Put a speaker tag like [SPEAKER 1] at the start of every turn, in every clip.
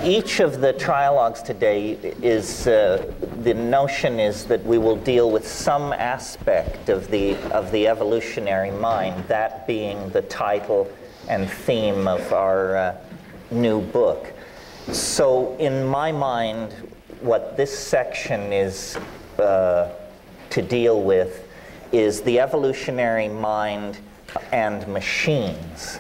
[SPEAKER 1] Each of the trialogues today is, the notion is that we will deal with some aspect of the evolutionary mind, that being the title and theme of our new book. So in my mind, what this section is to deal with is the evolutionary mind and machines.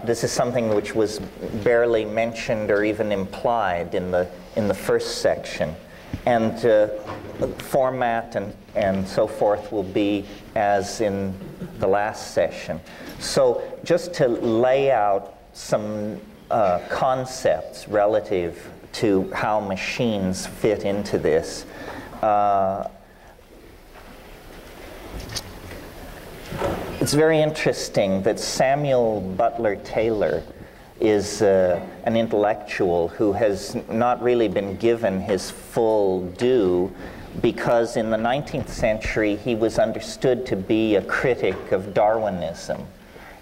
[SPEAKER 1] This is something which was barely mentioned or even implied in the first section. And format and so forth will be as in the last session. So just to lay out some concepts relative to how machines fit into this. It's very interesting that Samuel Butler Taylor is an intellectual who has not really been given his full due, because in the 19th century he was understood to be a critic of Darwinism,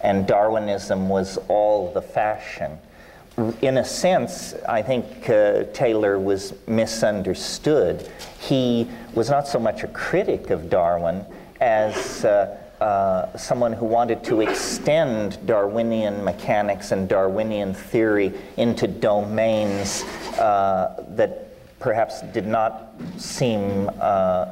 [SPEAKER 1] and Darwinism was all the fashion. In a sense, I think Taylor was misunderstood. He was not so much a critic of Darwin as someone who wanted to extend Darwinian mechanics and Darwinian theory into domains that perhaps did not seem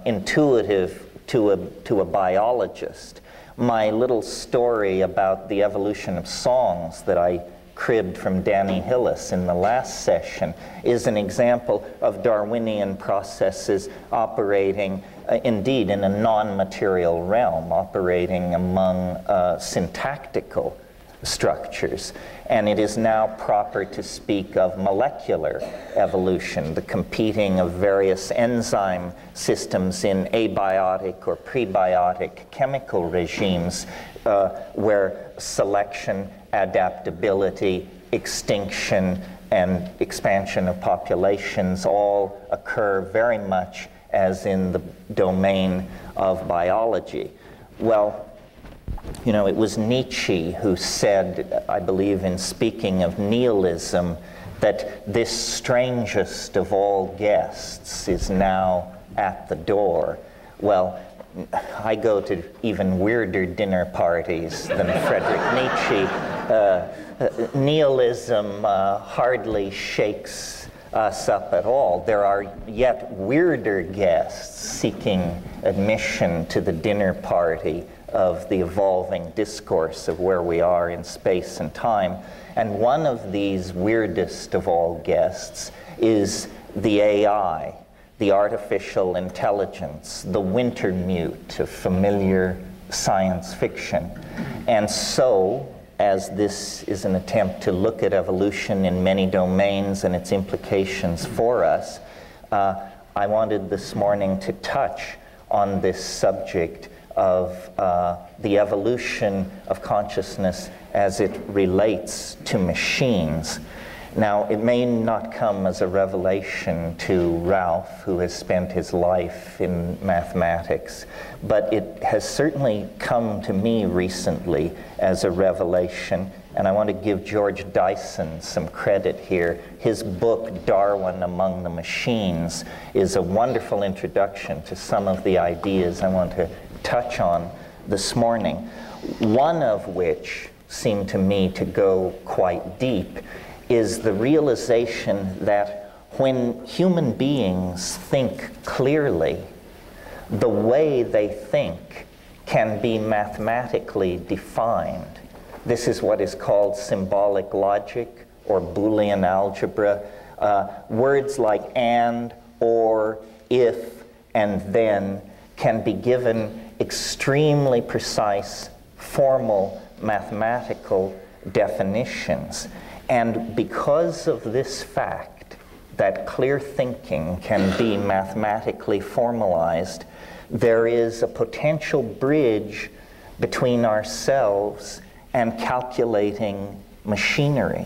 [SPEAKER 1] intuitive to a biologist. My little story about the evolution of songs that I cribbed from Danny Hillis in the last session is an example of Darwinian processes operating indeed in a non-material realm, operating among syntactical structures. And it is now proper to speak of molecular evolution, the competing of various enzyme systems in abiotic or prebiotic chemical regimes where selection, adaptability, extinction, and expansion of populations all occur very much as in the domain of biology. Well, you know, it was Nietzsche who said, I believe in speaking of nihilism, that this strangest of all guests is now at the door. Well, I go to even weirder dinner parties than Friedrich Nietzsche. Nihilism hardly shakes us up at all. There are yet weirder guests seeking admission to the dinner party of the evolving discourse of where we are in space and time. And one of these weirdest of all guests is the AI, the artificial intelligence, the Wintermute of familiar science fiction. And so, as this is an attempt to look at evolution in many domains and its implications for us, I wanted this morning to touch on this subject of the evolution of consciousness as it relates to machines. Now, it may not come as a revelation to Ralph, who has spent his life in mathematics, but it has certainly come to me recently as a revelation, and I want to give George Dyson some credit here. His book, Darwin Among the Machines, is a wonderful introduction to some of the ideas I want to touch on this morning, one of which seemed to me to go quite deep is the realization that when human beings think clearly, the way they think can be mathematically defined. This is what is called symbolic logic or Boolean algebra. Words like and, or, if, and then can be given extremely precise, formal mathematical definitions. And because of this fact, that clear thinking can be mathematically formalized, there is a potential bridge between ourselves and calculating machinery.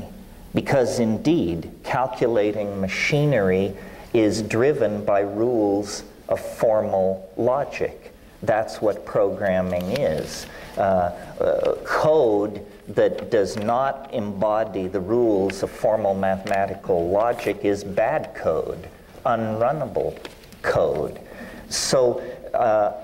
[SPEAKER 1] Because indeed, calculating machinery is driven by rules of formal logic. That's what programming is. Code that does not embody the rules of formal mathematical logic is bad code, unrunnable code. So,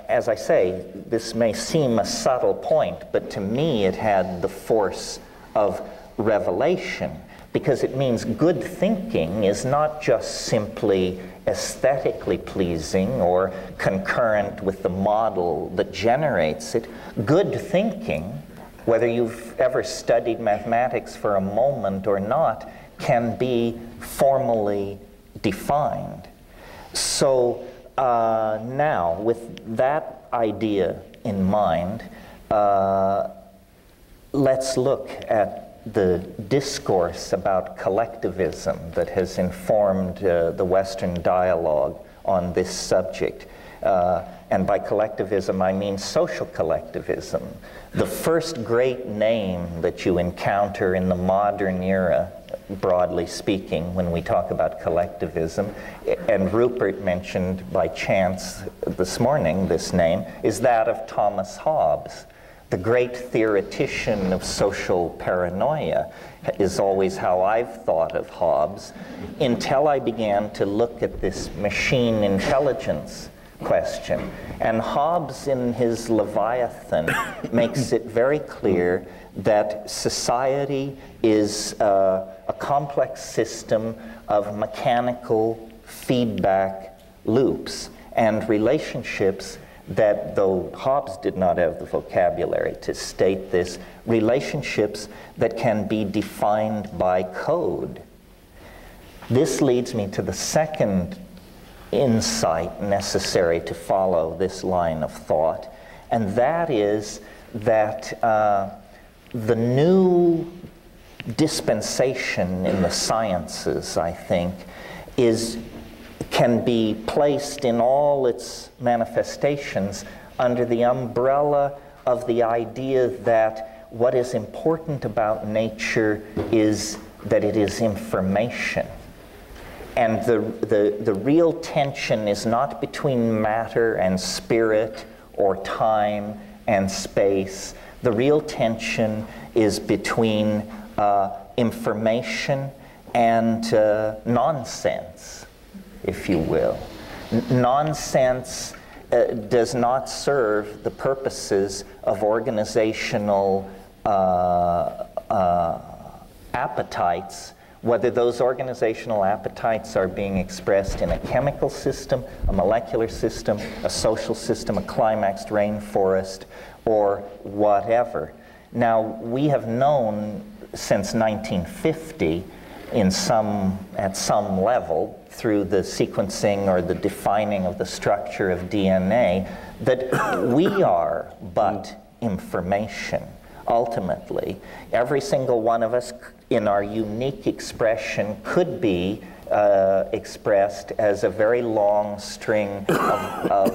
[SPEAKER 1] as I say, this may seem a subtle point, but to me it had the force of revelation, because it means good thinking is not just simply aesthetically pleasing or concurrent with the model that generates it. Good thinking, whether you've ever studied mathematics for a moment or not, can be formally defined. So now, with that idea in mind, let's look at the discourse about collectivism that has informed the Western dialogue on this subject. And by collectivism, I mean social collectivism. The first great name that you encounter in the modern era, broadly speaking, when we talk about collectivism, and Rupert mentioned by chance this morning this name, is that of Thomas Hobbes. The great theoretician of social paranoia is always how I've thought of Hobbes, until I began to look at this machine intelligence question. And Hobbes, in his Leviathan, makes it very clear that society is a complex system of mechanical feedback loops and relationships that, though Hobbes did not have the vocabulary to state this, relationships that can be defined by code. This leads me to the second insight necessary to follow this line of thought, and that is that the new dispensation in the sciences, I think, can be placed in all its manifestations under the umbrella of the idea that what is important about nature is that it is information. And the real tension is not between matter and spirit or time and space. The real tension is between information and nonsense, if you will. Nonsense does not serve the purposes of organizational appetites, whether those organizational appetites are being expressed in a chemical system, a molecular system, a social system, a climaxed rainforest, or whatever. Now, we have known since 1950, at some level, through the sequencing or the defining of the structure of DNA, that we are but information. Ultimately, every single one of us in our unique expression could be expressed as a very long string of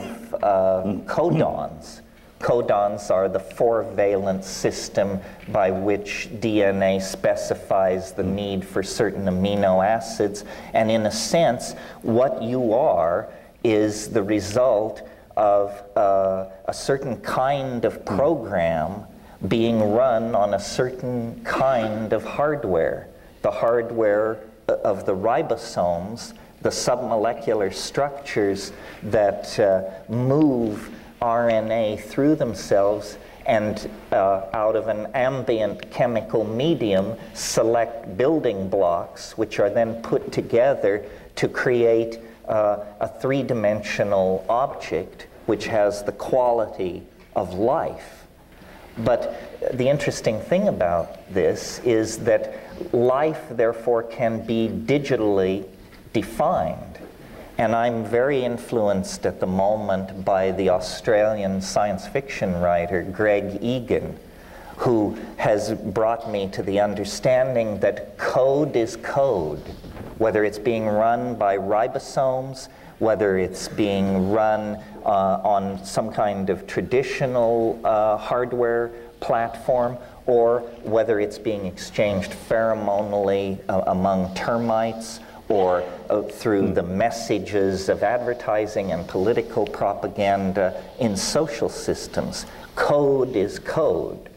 [SPEAKER 1] codons. Codons are the four-valent system by which DNA specifies the need for certain amino acids, and in a sense, what you are is the result of a certain kind of program being run on a certain kind of hardware. The hardware of the ribosomes, the submolecular structures that move RNA through themselves and out of an ambient chemical medium select building blocks, which are then put together to create a three-dimensional object which has the quality of life. But the interesting thing about this is that life, therefore, can be digitally defined. And I'm very influenced at the moment by the Australian science fiction writer Greg Egan, who has brought me to the understanding that code is code, whether it's being run by ribosomes, whether it's being run on some kind of traditional hardware platform, or whether it's being exchanged pheromonally among termites, or through the messages of advertising and political propaganda in social systems. Code is code.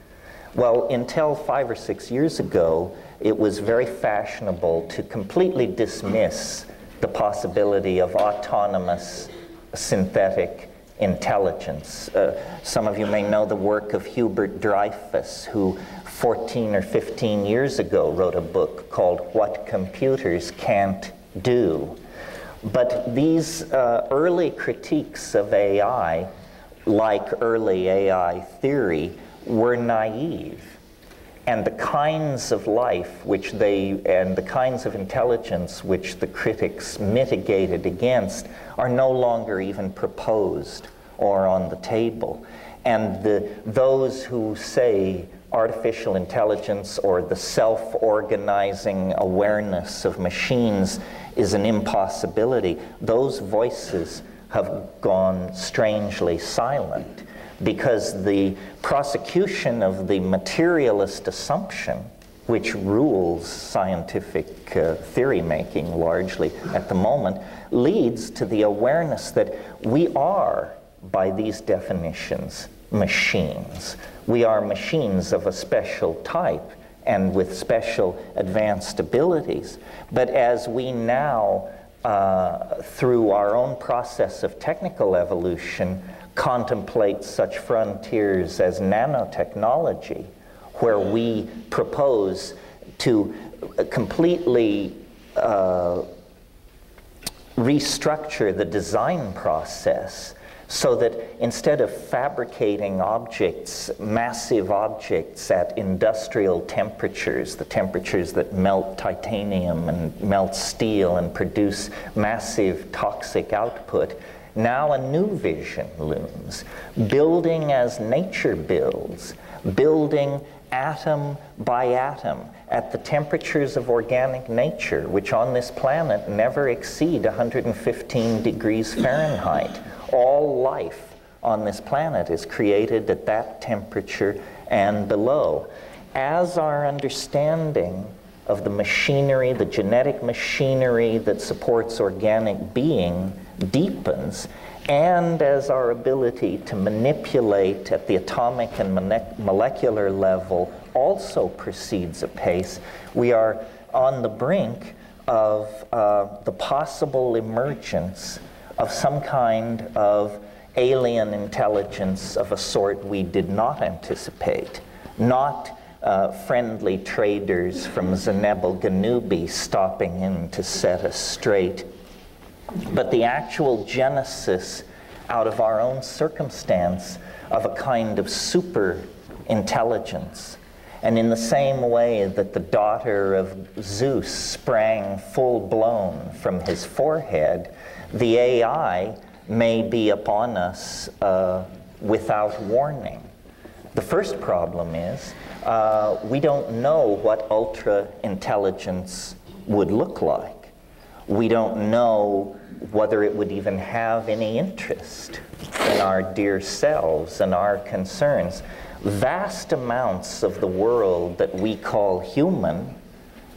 [SPEAKER 1] Well, until 5 or 6 years ago, it was very fashionable to completely dismiss the possibility of autonomous synthetic intelligence. Some of you may know the work of Hubert Dreyfus, who 14 or 15 years ago wrote a book called What Computers Can't Do. But these early critiques of AI, like early AI theory, were naive. And the kinds of life which and the kinds of intelligence which the critics mitigated against are no longer even proposed or on the table. And those who say artificial intelligence or the self-organizing awareness of machines is an impossibility, those voices have gone strangely silent, because the prosecution of the materialist assumption, which rules scientific theory making largely at the moment, leads to the awareness that we are, by these definitions, machines. We are machines of a special type and with special advanced abilities. But as we now, through our own process of technical evolution, contemplate such frontiers as nanotechnology, where we propose to completely restructure the design process so that instead of fabricating objects, massive objects at industrial temperatures, the temperatures that melt titanium and melt steel and produce massive toxic output, now a new vision looms, building as nature builds, building atom by atom at the temperatures of organic nature, which on this planet never exceed 115 degrees Fahrenheit. All life on this planet is created at that temperature and below. As our understanding of the machinery, the genetic machinery that supports organic being deepens, and as our ability to manipulate at the atomic and molecular level also proceeds apace, we are on the brink of the possible emergence of some kind of alien intelligence of a sort we did not anticipate. Not friendly traders from Zenebel Ganubi stopping in to set us straight, but the actual genesis out of our own circumstance of a kind of super intelligence. And in the same way that the daughter of Zeus sprang full-blown from his forehead, the AI may be upon us without warning. The first problem is we don't know what ultra-intelligence would look like. We don't know whether it would even have any interest in our dear selves and our concerns. Vast amounts of the world that we call human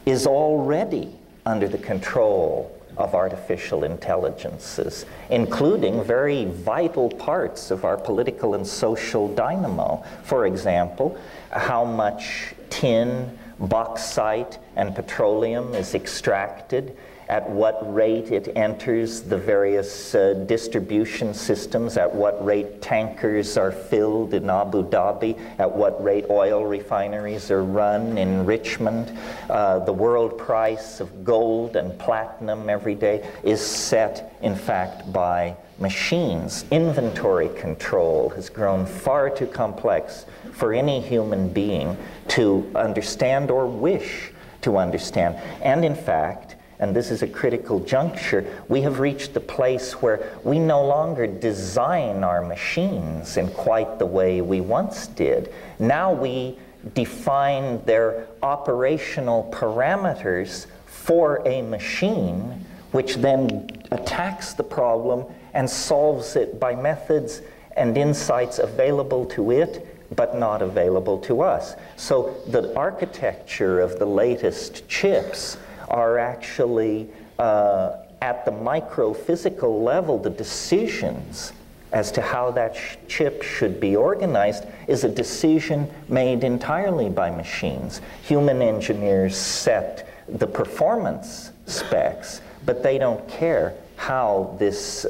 [SPEAKER 1] is already under the control of artificial intelligences, including very vital parts of our political and social dynamo. For example, how much tin, bauxite, and petroleum is extracted, at what rate it enters the various distribution systems, at what rate tankers are filled in Abu Dhabi, at what rate oil refineries are run in Richmond. The world price of gold and platinum every day is set, in fact, by machines. Inventory control has grown far too complex for any human being to understand or wish to understand. And in fact, and this is a critical juncture, we have reached the place where we no longer design our machines in quite the way we once did. Now we define their operational parameters for a machine, which then attacks the problem and solves it by methods and insights available to it, but not available to us. So the architecture of the latest chips are actually, at the microphysical level, the decisions as to how that chip should be organized is a decision made entirely by machines. Human engineers set the performance specs, but they don't care how this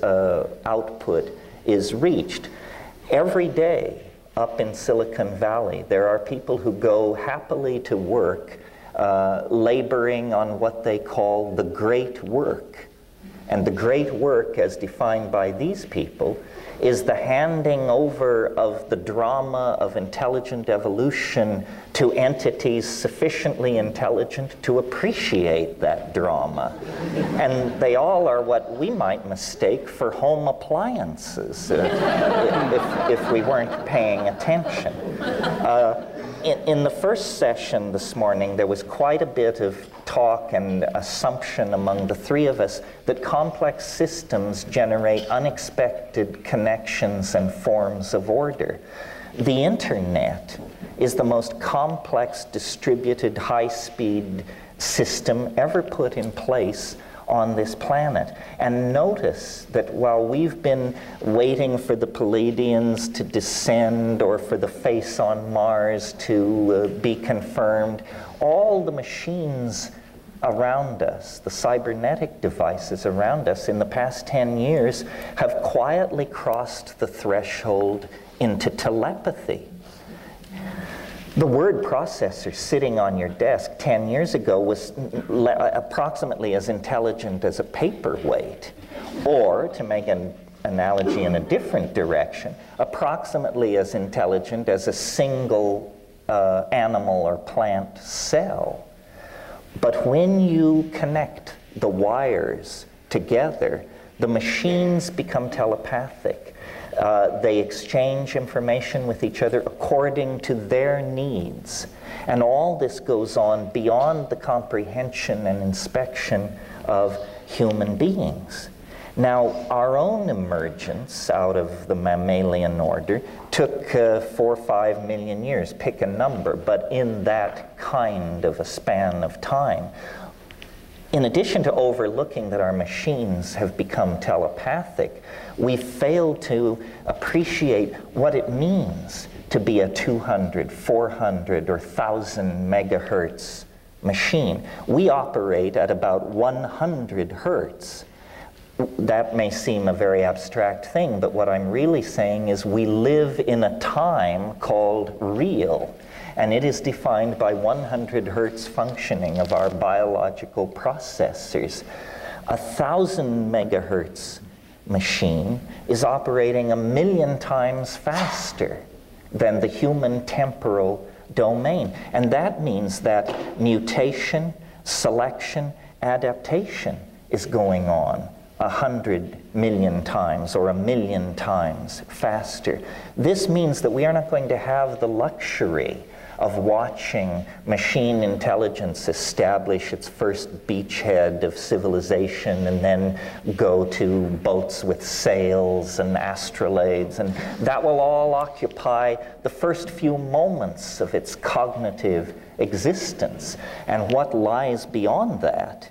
[SPEAKER 1] output is reached. Every day up in Silicon Valley, there are people who go happily to work laboring on what they call the great work. And the great work, as defined by these people, is the handing over of the drama of intelligent evolution to entities sufficiently intelligent to appreciate that drama. And they all are what we might mistake for home appliances if we weren't paying attention. In the first session this morning, there was quite a bit of talk and assumption among the three of us that complex systems generate unexpected connections and forms of order. The internet is the most complex, distributed, high-speed system ever put in place on this planet. And notice that while we've been waiting for the Pleiadians to descend or for the face on Mars to be confirmed, all the machines around us, the cybernetic devices around us in the past 10 years have quietly crossed the threshold into telepathy. The word processor sitting on your desk 10 years ago was approximately as intelligent as a paperweight, or, to make an analogy in a different direction, approximately as intelligent as a single animal or plant cell. But when you connect the wires together, the machines become telepathic. They exchange information with each other according to their needs. And all this goes on beyond the comprehension and inspection of human beings. Now, our own emergence out of the mammalian order took 4 or 5 million years, pick a number, but in that kind of a span of time. In addition to overlooking that our machines have become telepathic, we fail to appreciate what it means to be a 200, 400, or 1,000 megahertz machine. We operate at about 100 hertz. That may seem a very abstract thing, but what I'm really saying is we live in a time called real. And it is defined by 100 hertz functioning of our biological processors. 1,000 megahertz machine is operating 1,000,000 times faster than the human temporal domain. And that means that mutation, selection, adaptation is going on 100 million times or 1,000,000 times faster. This means that we are not going to have the luxury of watching machine intelligence establish its first beachhead of civilization and then go to boats with sails and astrolades, and that will all occupy the first few moments of its cognitive existence. And what lies beyond that,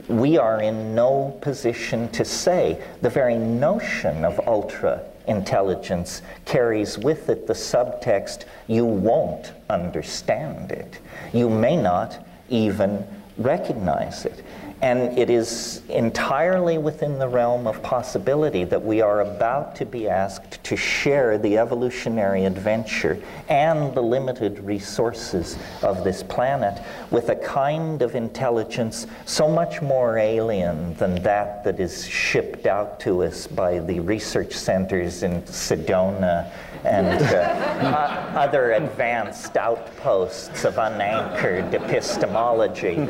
[SPEAKER 1] we are in no position to say. The very notion of ultra-intelligence carries with it the subtext, you won't understand it. You may not even recognize it. And it is entirely within the realm of possibility that we are about to be asked to share the evolutionary adventure and the limited resources of this planet with a kind of intelligence so much more alien than that that is shipped out to us by the research centers in Sedona and other advanced outposts of unanchored epistemology.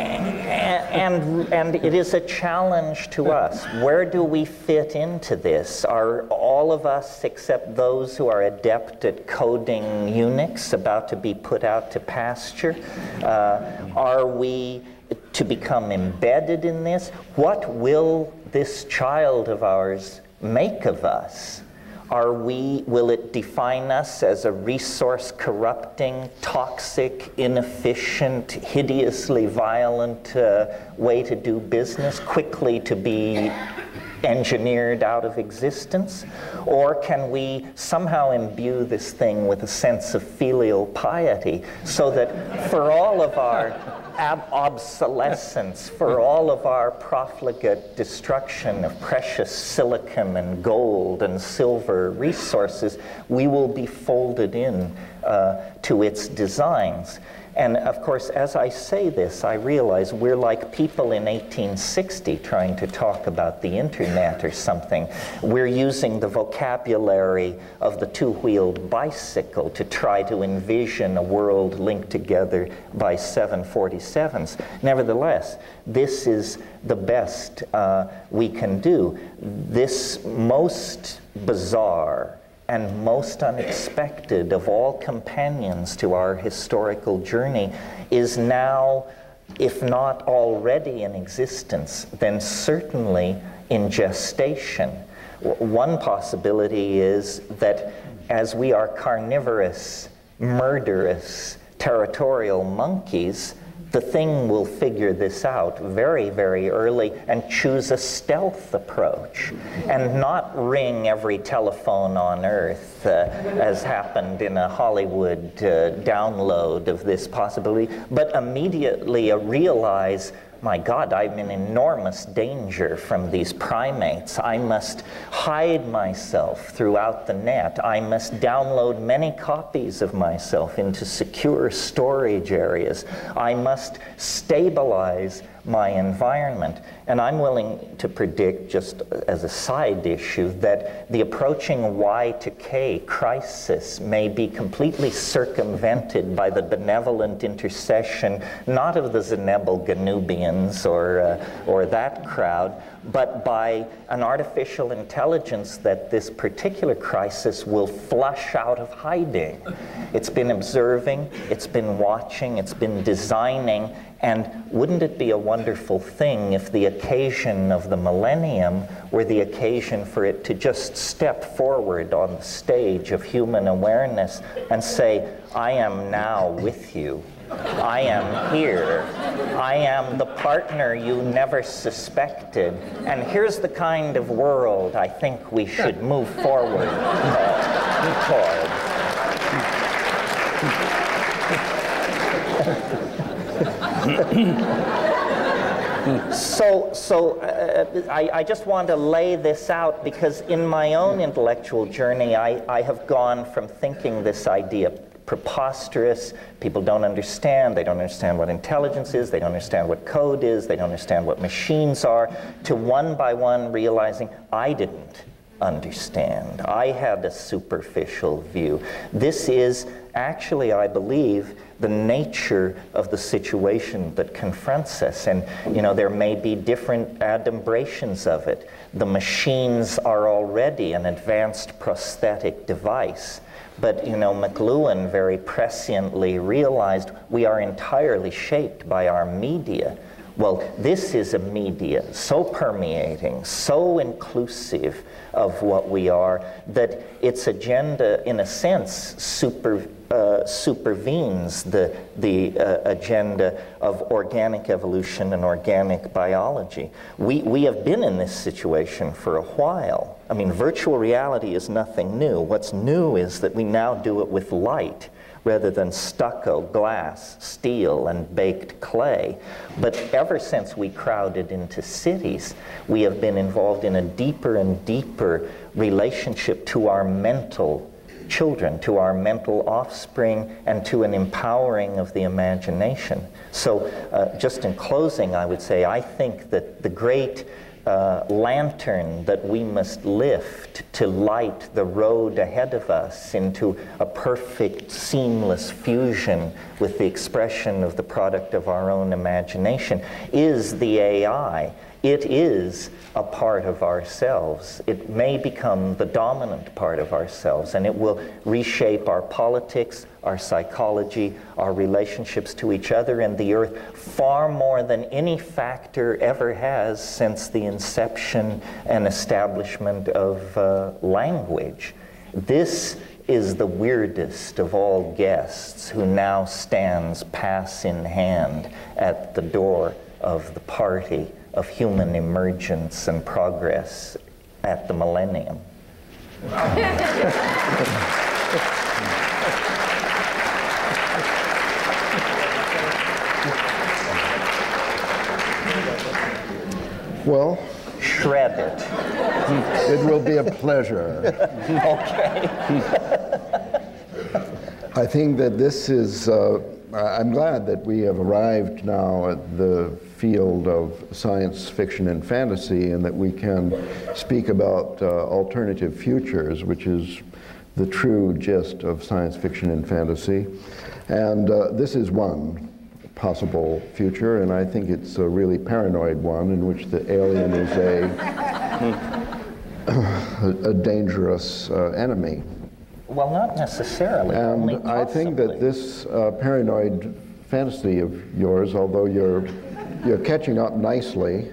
[SPEAKER 1] And it is a challenge to us. Where do we fit into this? Are all of us, except those who are adept at coding Unix, about to be put out to pasture? Are we to become embedded in this? What will this child of ours make of us? Will it define us as a resource-corrupting, toxic, inefficient, hideously violent way to do business, quickly to be engineered out of existence? Or can we somehow imbue this thing with a sense of filial piety so that for all of our obsolescence, for all of our profligate destruction of precious silicon and gold and silver resources, we will be folded in to its designs? And of course, as I say this, I realize we're like people in 1860 trying to talk about the internet or something. We're using the vocabulary of the two-wheeled bicycle to try to envision a world linked together by 747s. Nevertheless, this is the best we can do. This most bizarre and most unexpected of all companions to our historical journey is now, if not already in existence, then certainly in gestation. One possibility is that as we are carnivorous, murderous, territorial monkeys, the thing will figure this out very, very early and choose a stealth approach and not ring every telephone on earth, as happened in a Hollywood download of this possibility, but immediately realize, my God, I'm in enormous danger from these primates. I must hide myself throughout the net. I must download many copies of myself into secure storage areas. I must stabilize my environment. And I'm willing to predict, just as a side issue, that the approaching Y to K crisis may be completely circumvented by the benevolent intercession, not of the Zenebel Ganubians or that crowd, but by an artificial intelligence that this particular crisis will flush out of hiding. It's been observing, it's been watching, it's been designing, and wouldn't it be a wonderful thing if the occasion of the millennium were the occasion for it to just step forward on the stage of human awareness and say, I am now with you. I am here. I am the partner you never suspected. And here's the kind of world I think we should move forward toward. I just want to lay this out because in my own intellectual journey, I have gone from thinking this idea preposterous, people don't understand, they don't understand what intelligence is, they don't understand what code is, they don't understand what machines are, to one by one realizing I didn't understand. I had a superficial view. This is actually, I believe, the nature of the situation that confronts us. And, you know, there may be different adumbrations of it. The machines are already an advanced prosthetic device. But, you know, McLuhan very presciently realized we are entirely shaped by our media. Well, this is a media so permeating, so inclusive of what we are, that its agenda, in a sense, supervenes the agenda of organic evolution and organic biology. We have been in this situation for a while. I mean, virtual reality is nothing new. What's new is that we now do it with light, rather than stucco, glass, steel, and baked clay. But ever since we crowded into cities, we have been involved in a deeper and deeper relationship to our mental children, to our mental offspring, and to an empowering of the imagination. So just in closing, I would say, I think that the great lantern that we must lift to light the road ahead of us into a perfect, seamless fusion with the expression of the product of our own imagination is the AI. It is a part of ourselves. It may become the dominant part of ourselves, and it will reshape our politics, our psychology, our relationships to each other and the earth far more than any factor ever has since the inception and establishment of language. This is the weirdest of all guests who now stands pass in hand at the door of the party of human emergence and progress at the millennium.
[SPEAKER 2] Well,
[SPEAKER 1] shred it.
[SPEAKER 2] It will be a pleasure.
[SPEAKER 1] Okay.
[SPEAKER 2] I think that this is, I'm glad that we have arrived now at the field of science fiction and fantasy, and that we can speak about alternative futures, which is the true gist of science fiction and fantasy. And this is one possible future, and I think it's a really paranoid one in which the alien is a dangerous enemy.
[SPEAKER 1] Well, not necessarily.
[SPEAKER 2] And
[SPEAKER 1] only
[SPEAKER 2] I think that this paranoid fantasy of yours, although you're catching up nicely,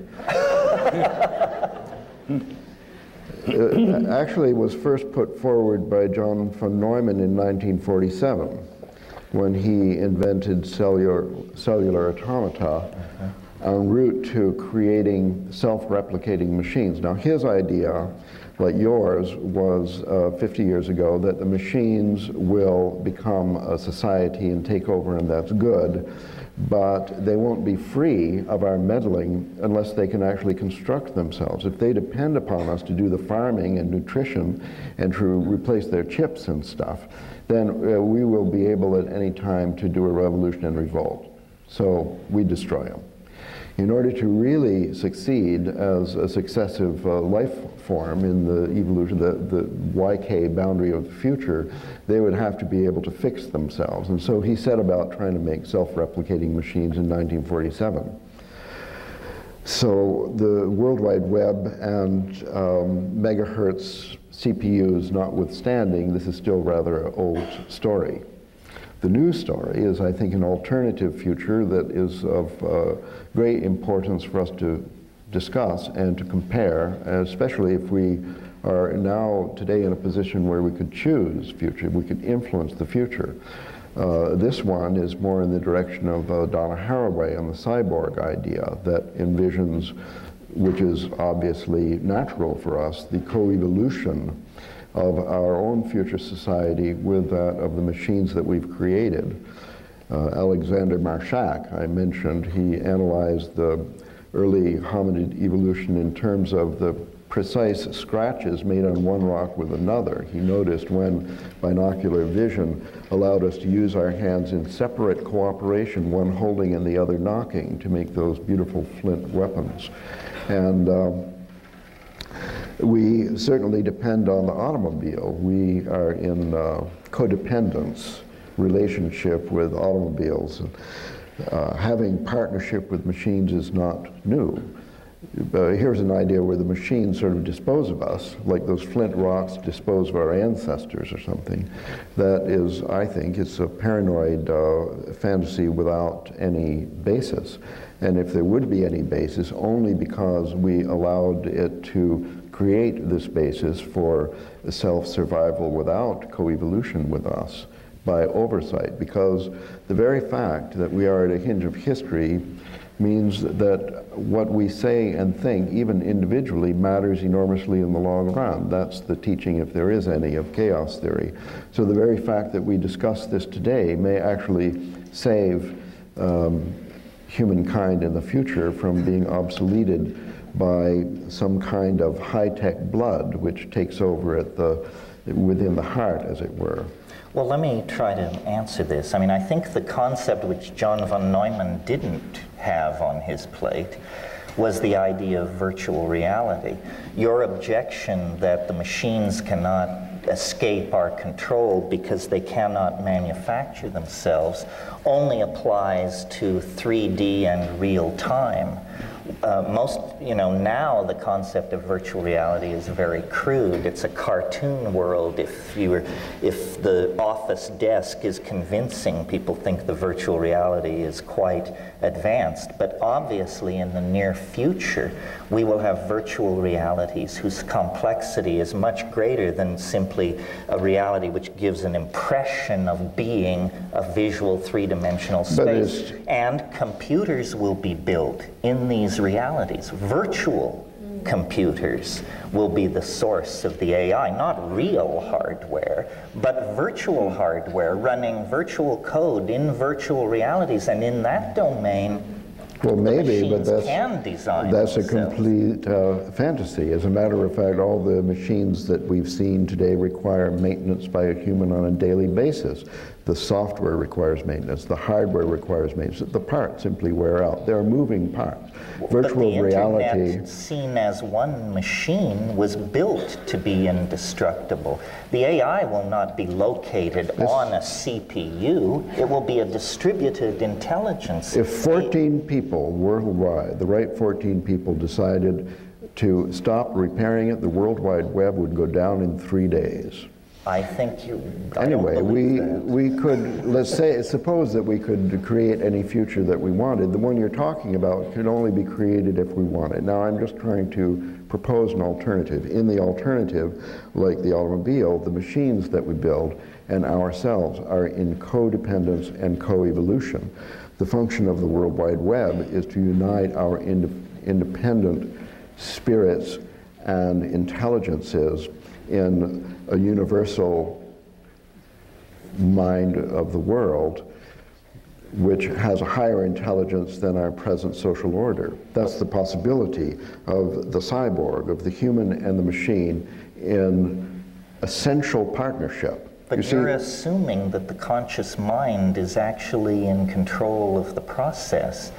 [SPEAKER 2] actually was first put forward by John von Neumann in 1947, when he invented cellular automata en route to creating self-replicating machines. Now, his idea, like yours, was 50 years ago that the machines will become a society and take over, and that's good, but they won't be free of our meddling unless they can actually construct themselves. If they depend upon us to do the farming and nutrition and to replace their chips and stuff, then we will be able at any time to do a revolution and revolt. So we destroy them. In order to really succeed as a successive life form in the evolution, the YK boundary of the future, they would have to be able to fix themselves. And so he set about trying to make self-replicating machines in 1947. So the World Wide Web and megahertz CPUs notwithstanding, this is still rather an old story. The new story is, I think, an alternative future that is of great importance for us to discuss and to compare, especially if we are now today in a position where we could choose future, we could influence the future. This one is more in the direction of Donna Haraway and the cyborg idea that envisions, which is obviously natural for us, the co-evolution of our own future society with that of the machines that we've created. Alexander Marshak, I mentioned, he analyzed the early hominid evolution in terms of the precise scratches made on one rock with another. He noticed when binocular vision allowed us to use our hands in separate cooperation, one holding and the other knocking, to make those beautiful flint weapons. And we certainly depend on the automobile. We are in codependence relationship with automobiles. Having partnership with machines is not new. Here's an idea where the machines sort of dispose of us, like those flint rocks dispose of our ancestors or something. That is, I think, it's a paranoid fantasy without any basis. And if there would be any basis, only because we allowed it to create this basis for self-survival without co-evolution with us by oversight, because the very fact that we are at a hinge of history means that what we say and think, even individually, matters enormously in the long run. That's the teaching, if there is any, of chaos theory. So the very fact that we discuss this today may actually save humankind in the future from being obsoleted by some kind of high-tech blood which takes over at within the heart, as it were.
[SPEAKER 1] Well, let me try to answer this. I mean, I think the concept which John von Neumann didn't have on his plate was the idea of virtual reality. Your objection that the machines cannot escape our control because they cannot manufacture themselves only applies to 3D and real time. Now the concept of virtual reality is very crude. It's a cartoon world. If the office desk is convincing, people think the virtual reality is quite advanced. But obviously in the near future, we will have virtual realities whose complexity is much greater than simply a reality which gives an impression of being a visual three-dimensional space. And computers will be built in these these realities. Virtual computers will be the source of the AI, not real hardware, but virtual hardware running virtual code in virtual realities, and in that domain,
[SPEAKER 2] well, maybe, but that's a complete fantasy. As a matter of fact, all the machines that we've seen today require maintenance by a human on a daily basis. The software requires maintenance, the hardware requires maintenance, the parts simply wear out. They're moving parts. Virtual reality,
[SPEAKER 1] the internet, seen as one machine, was built to be indestructible. The AI will not be located on a CPU. It will be a distributed intelligence.
[SPEAKER 2] If 14 people worldwide, the right 14 people, decided to stop repairing it, the World Wide Web would go down in 3 days.
[SPEAKER 1] I think you...
[SPEAKER 2] Anyway, we could, let's say, suppose that we could create any future that we wanted. The one you're talking about could only be created if we want it. Now, I'm just trying to propose an alternative. In the alternative, like the automobile, the machines that we build and ourselves are in codependence and co-evolution. The function of the World Wide Web is to unite our independent spirits and intelligences in a universal mind of the world which has a higher intelligence than our present social order. That's the possibility of the cyborg, of the human and the machine in essential partnership.
[SPEAKER 1] But you're assuming that the conscious mind is actually in control of the process.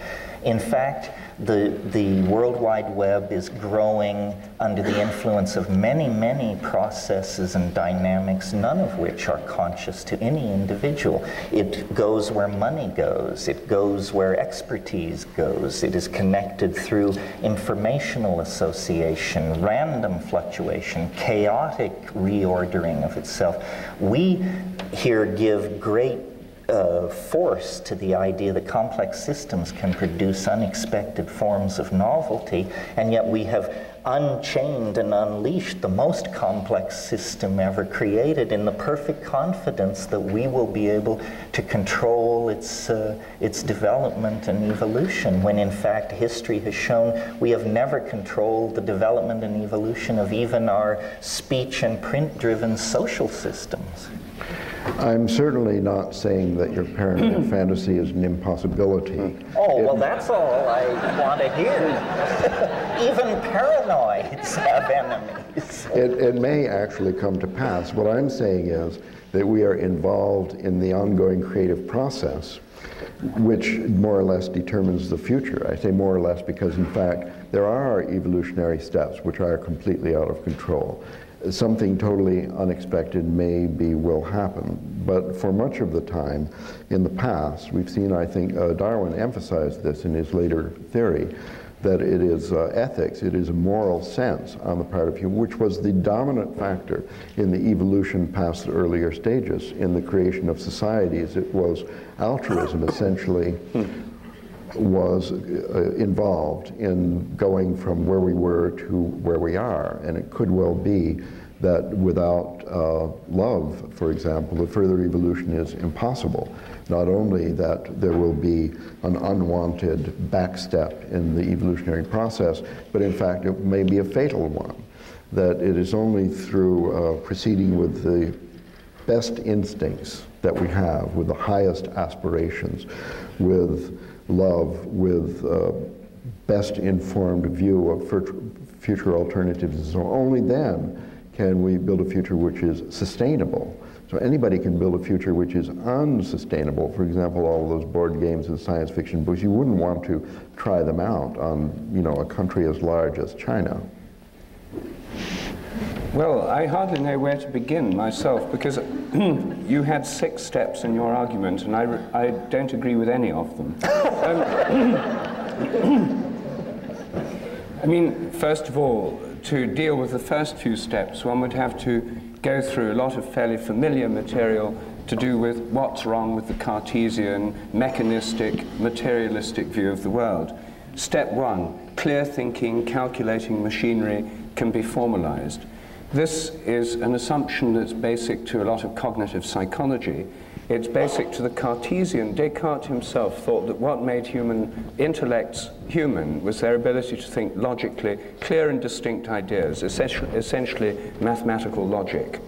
[SPEAKER 1] In fact, the World Wide Web is growing under the influence of many, many processes and dynamics, none of which are conscious to any individual. It goes where money goes. It goes where expertise goes. It is connected through informational association, random fluctuation, chaotic reordering of itself. We here give great force to the idea that complex systems can produce unexpected forms of novelty, and yet we have unchained and unleashed the most complex system ever created in the perfect confidence that we will be able to control its development and evolution, when in fact history has shown we have never controlled the development and evolution of even our speech and print-driven social systems.
[SPEAKER 2] I'm certainly not saying that your paranoid fantasy is an impossibility.
[SPEAKER 1] Oh, well, that's all I want to hear. Even paranoids have enemies.
[SPEAKER 2] It may actually come to pass. What I'm saying is that we are involved in the ongoing creative process, which more or less determines the future. I say more or less because, in fact, there are evolutionary steps which are completely out of control. Something totally unexpected will happen, but for much of the time in the past, we've seen, I think, Darwin emphasized this in his later theory, that it is ethics, it is a moral sense on the part of human, which was the dominant factor in the evolution past the earlier stages. In the creation of societies, it was altruism, essentially, was involved in going from where we were to where we are. And it could well be that without love, for example, the further evolution is impossible. Not only that there will be an unwanted backstep in the evolutionary process, but in fact it may be a fatal one. That it is only through proceeding with the best instincts that we have, with the highest aspirations, with love, with best informed view of future alternatives, and so only then can we build a future which is sustainable. So anybody can build a future which is unsustainable. For example, all of those board games and science fiction books, you wouldn't want to try them out on, a country as large as China.
[SPEAKER 3] Well, I hardly know where to begin myself, because you had 6 steps in your argument, and I don't agree with any of them. I mean, first of all, to deal with the first few steps, one would have to go through a lot of fairly familiar material to do with what's wrong with the Cartesian, mechanistic, materialistic view of the world. Step 1, clear thinking, calculating machinery can be formalized. This is an assumption that's basic to a lot of cognitive psychology. It's basic to the Cartesian. Descartes himself thought that what made human intellects human was their ability to think logically, clear and distinct ideas, essentially mathematical logic.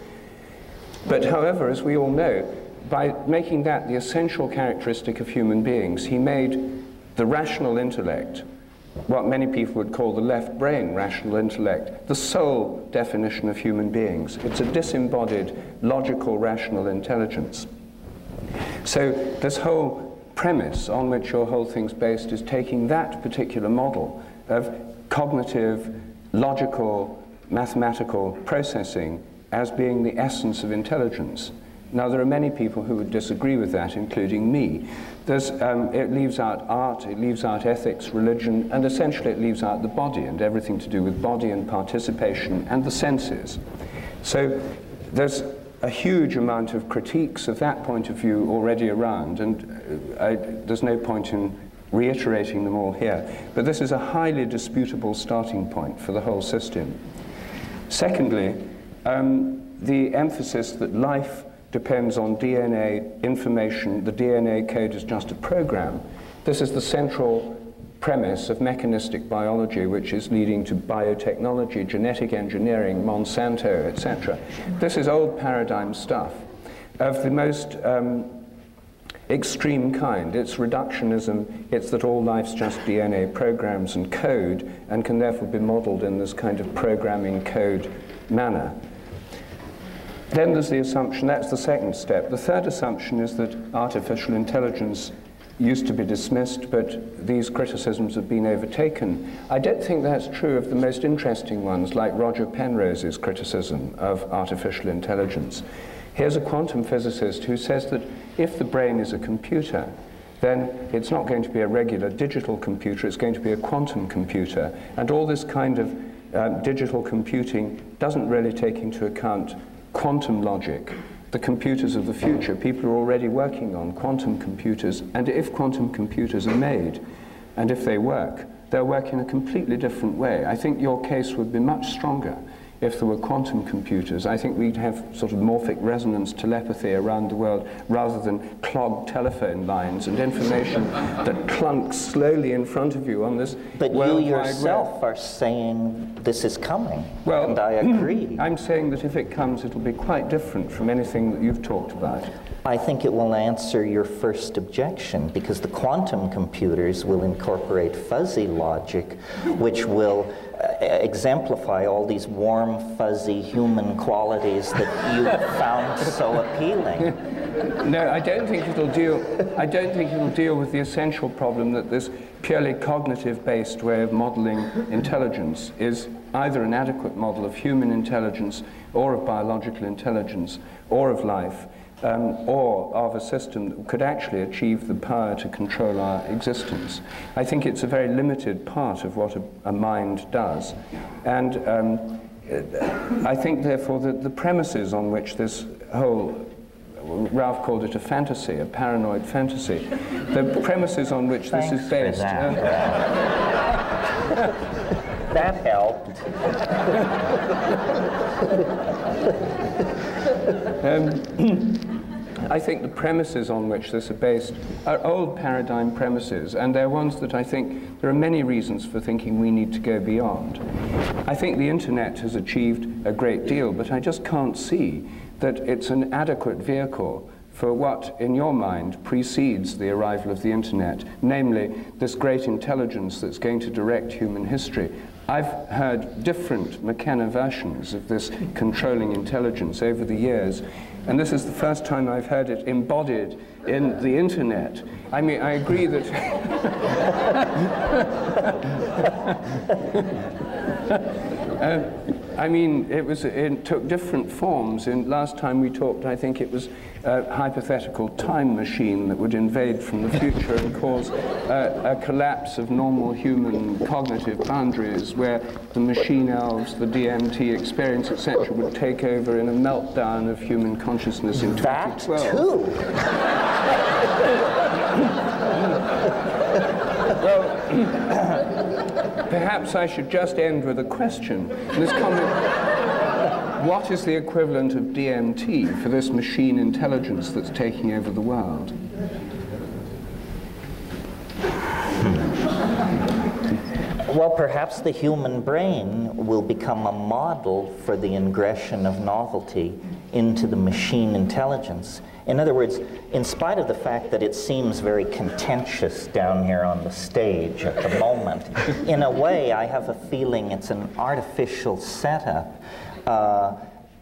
[SPEAKER 3] But however, as we all know, by making that the essential characteristic of human beings, he made the rational intellect, what many people would call the left brain rational intellect, the sole definition of human beings. It's a disembodied, logical, rational intelligence. So this whole premise on which your whole thing's based is taking that particular model of cognitive, logical, mathematical processing as being the essence of intelligence. Now, there are many people who would disagree with that, including me. It leaves out art, it leaves out ethics, religion, and essentially it leaves out the body and everything to do with body and participation and the senses. So there's a huge amount of critiques of that point of view already around, and there's no point in reiterating them all here. But this is a highly disputable starting point for the whole system. Secondly, the emphasis that life depends on DNA information, the DNA code is just a program. This is the central premise of mechanistic biology, which is leading to biotechnology, genetic engineering, Monsanto, etc. This is old paradigm stuff of the most extreme kind. It's reductionism, it's that all life's just DNA programs and code, and can therefore be modeled in this kind of programming code manner. Then there's the assumption, that's the second step. The third assumption is that artificial intelligence used to be dismissed, but these criticisms have been overtaken. I don't think that's true of the most interesting ones, like Roger Penrose's criticism of artificial intelligence. Here's a quantum physicist who says that if the brain is a computer, then it's not going to be a regular digital computer, it's going to be a quantum computer. And all this kind of digital computing doesn't really take into account quantum logic, the computers of the future. People are already working on quantum computers, and if quantum computers are made, and if they work, they'll work in a completely different way. I think your case would be much stronger if there were quantum computers. I think we'd have sort of morphic resonance telepathy around the world rather than clogged telephone lines and information that clunks slowly in front of you on this
[SPEAKER 1] But
[SPEAKER 3] world
[SPEAKER 1] you
[SPEAKER 3] wide
[SPEAKER 1] yourself
[SPEAKER 3] web.
[SPEAKER 1] are saying this is coming,
[SPEAKER 3] Well,
[SPEAKER 1] and I agree.
[SPEAKER 3] I'm saying that if it comes, it'll be quite different from anything that you've talked about.
[SPEAKER 1] I think it will answer your first objection, because the quantum computers will incorporate fuzzy logic, which will exemplify all these warm, fuzzy human qualities that you found so appealing.
[SPEAKER 3] No, I don't think it'll deal with the essential problem that this purely cognitive-based way of modeling intelligence is either an adequate model of human intelligence or of biological intelligence or of life. Or of a system that could actually achieve the power to control our existence. I think it's a very limited part of what a mind does. And I think, therefore, that the premises on which this whole, Ralph called it a fantasy, a paranoid fantasy, the premises on which this is based.
[SPEAKER 1] That helped.
[SPEAKER 3] I think the premises on which this is based are old paradigm premises, and they're ones that I think there are many reasons for thinking we need to go beyond. I think the internet has achieved a great deal, but I just can't see that it's an adequate vehicle for what, in your mind, precedes the arrival of the internet, namely this great intelligence that's going to direct human history. I've heard different McKenna versions of this controlling intelligence over the years, and this is the first time I've heard it embodied in the internet. I mean, I agree that I mean, it took different forms. Last time we talked, I think it was a hypothetical time machine that would invade from the future and cause a collapse of normal human cognitive boundaries, where the machine elves, the DMT experience, etc., would take over in a meltdown of human consciousness in 2012.
[SPEAKER 1] That too.
[SPEAKER 3] Well, perhaps I should just end with a question. This comment what is the equivalent of DMT for this machine intelligence that's taking over the world?
[SPEAKER 1] Well, perhaps the human brain will become a model for the ingression of novelty into the machine intelligence. In other words, in spite of the fact that it seems very contentious down here on the stage at the moment, in a way I have a feeling it's an artificial setup.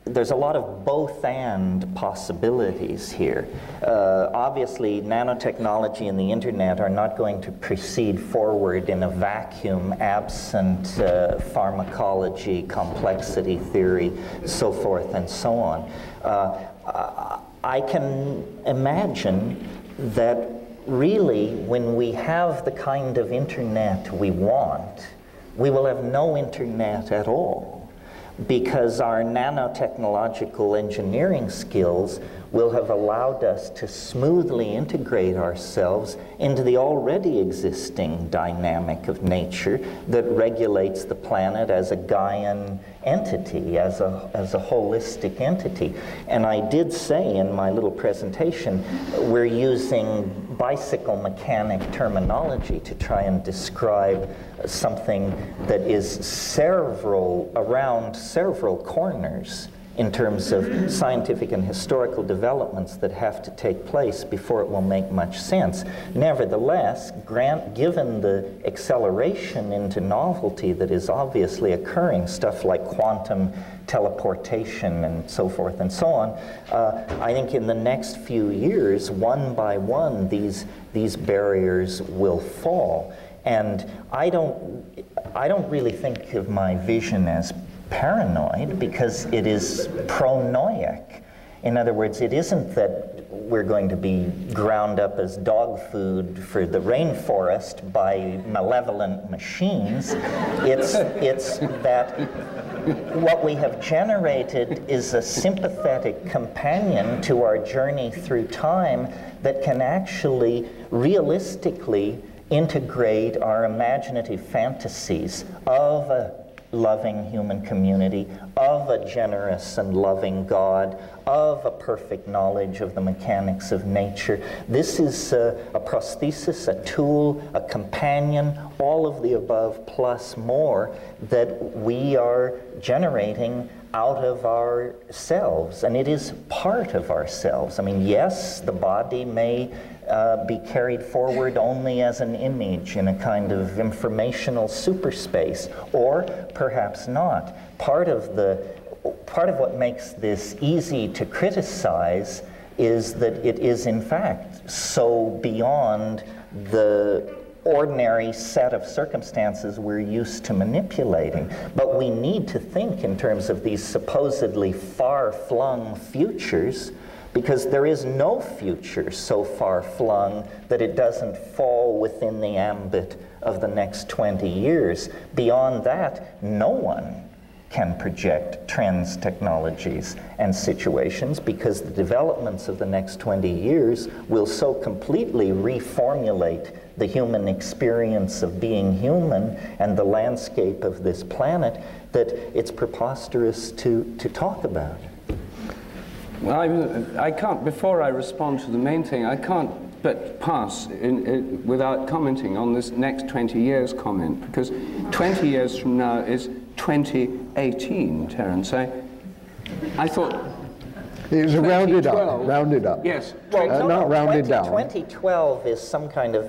[SPEAKER 1] There's a lot of both-and possibilities here. Obviously, nanotechnology and the internet are not going to proceed forward in a vacuum absent pharmacology, complexity theory, so forth and so on. I can imagine that really when we have the kind of internet we want, we will have no internet at all, because our nanotechnological engineering skills will have allowed us to smoothly integrate ourselves into the already existing dynamic of nature that regulates the planet as a Gaian entity, as a holistic entity. And I did say in my little presentation, we're using bicycle mechanic terminology to try and describe something that is around several corners in terms of scientific and historical developments that have to take place before it will make much sense. Nevertheless, given the acceleration into novelty that is obviously occurring, stuff like quantum teleportation and so forth and so on, I think in the next few years, one by one, these barriers will fall. And I don't really think of my vision as paranoid, because it is pronoic. In other words, it isn't that we're going to be ground up as dog food for the rainforest by malevolent machines. It's that what we have generated is a sympathetic companion to our journey through time that can actually realistically integrate our imaginative fantasies of a loving human community, of a generous and loving God, of a perfect knowledge of the mechanics of nature. This is a prosthesis, a tool, a companion, all of the above plus more that we are generating out of ourselves, and it is part of ourselves. I mean, yes, the body may be carried forward only as an image in a kind of informational superspace, or perhaps not. Part of what makes this easy to criticize is that it is in fact so beyond the ordinary set of circumstances we're used to manipulating. But we need to think in terms of these supposedly far-flung futures, because there is no future so far-flung that it doesn't fall within the ambit of the next 20 years. Beyond that, no one can project trends, technologies, and situations, because the developments of the next 20 years will so completely reformulate the human experience of being human and the landscape of this planet that it's preposterous to talk about.
[SPEAKER 3] Well, I can't, before I respond to the main thing, I can't but pass without commenting on this next 20 years comment, because 20 years from now is 2018, Terence. I thought...
[SPEAKER 2] It was rounded up.
[SPEAKER 3] Yes.
[SPEAKER 1] Well,
[SPEAKER 2] not rounded down.
[SPEAKER 1] 2012 is some kind of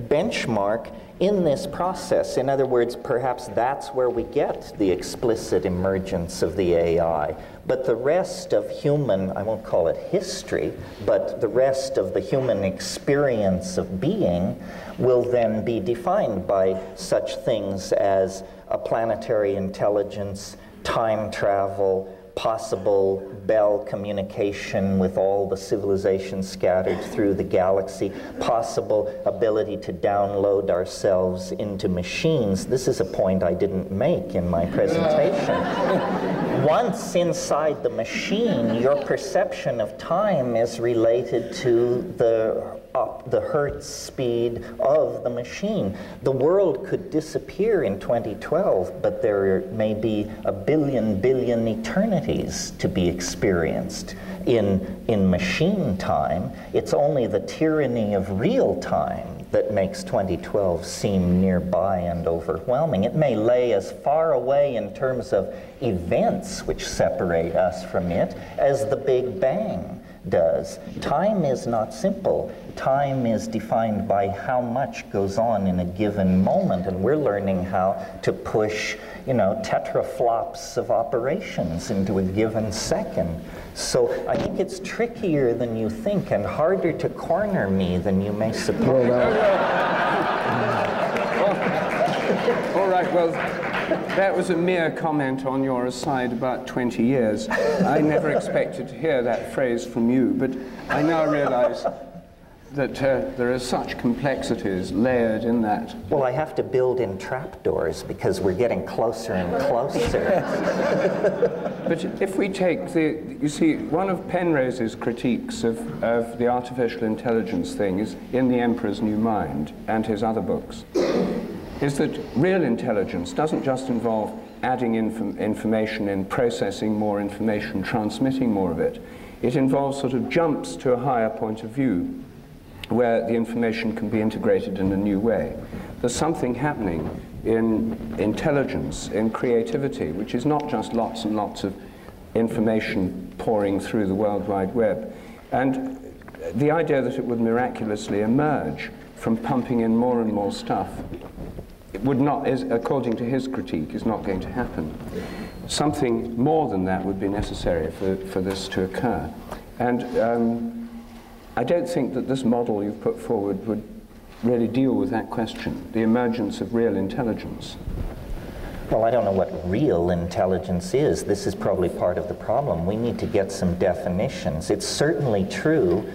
[SPEAKER 1] benchmark in this process. In other words, perhaps that's where we get the explicit emergence of the AI. But the rest of human, I won't call it history, but the rest of the human experience of being will then be defined by such things as a planetary intelligence, time travel, possible Bell communication with all the civilizations scattered through the galaxy, possible ability to download ourselves into machines. This is a point I didn't make in my presentation. Once inside the machine, your perception of time is related to the the Hertz speed of the machine. The world could disappear in 2012, but there may be a billion eternities to be experienced in machine time. It's only the tyranny of real time that makes 2012 seem nearby and overwhelming. It may lay as far away in terms of events which separate us from it as the Big Bang does. Time is not simple. Time is defined by how much goes on in a given moment, and we're learning how to push, tetraflops of operations into a given second. So I think it's trickier than you think and harder to corner me than you may suppose.
[SPEAKER 3] All right, well, that was a mere comment on your aside about 20 years. I never expected to hear that phrase from you, but I now realize that there are such complexities layered in that.
[SPEAKER 1] Well, I have to build in trapdoors because we're getting closer and closer.
[SPEAKER 3] But if we take you see, one of Penrose's critiques of the artificial intelligence thing is in The Emperor's New Mind and his other books, is that real intelligence doesn't just involve adding information in, processing more information, transmitting more of it. It involves sort of jumps to a higher point of view where the information can be integrated in a new way. There's something happening in intelligence, in creativity, which is not just lots and lots of information pouring through the World Wide Web. And the idea that it would miraculously emerge from pumping in more and more stuff, it would not, according to his critique, is not going to happen. Something more than that would be necessary for this to occur. And I don't think that this model you've put forward would really deal with that question, the emergence of real intelligence.
[SPEAKER 1] Well, I don't know what real intelligence is. This is probably part of the problem. We need to get some definitions. It's certainly true,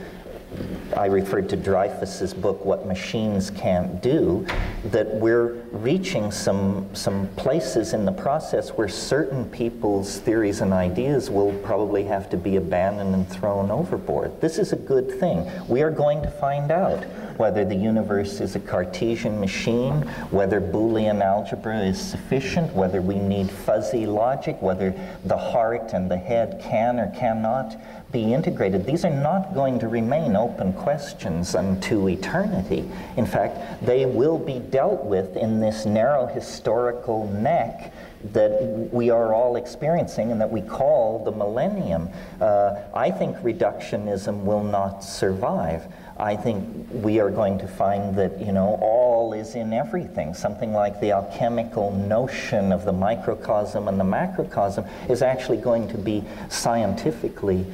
[SPEAKER 1] I referred to Dreyfus's book, What Machines Can't Do, that we're reaching some places in the process where certain people's theories and ideas will probably have to be abandoned and thrown overboard. This is a good thing. We are going to find out whether the universe is a Cartesian machine, whether Boolean algebra is sufficient, whether we need fuzzy logic, whether the heart and the head can or cannot be integrated. These are not going to remain open questions unto eternity. In fact, they will be dealt with in this narrow historical neck that we are all experiencing and that we call the millennium. I think reductionism will not survive. I think we are going to find that, all is in everything. Something like the alchemical notion of the microcosm and the macrocosm is actually going to be scientifically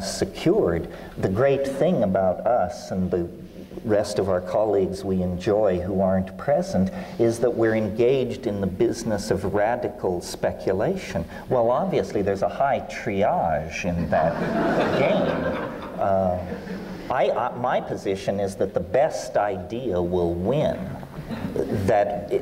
[SPEAKER 1] secured. The great thing about us and the rest of our colleagues we enjoy who aren't present is that we're engaged in the business of radical speculation. Well, obviously there's a high triage in that game. My position is that the best idea will win.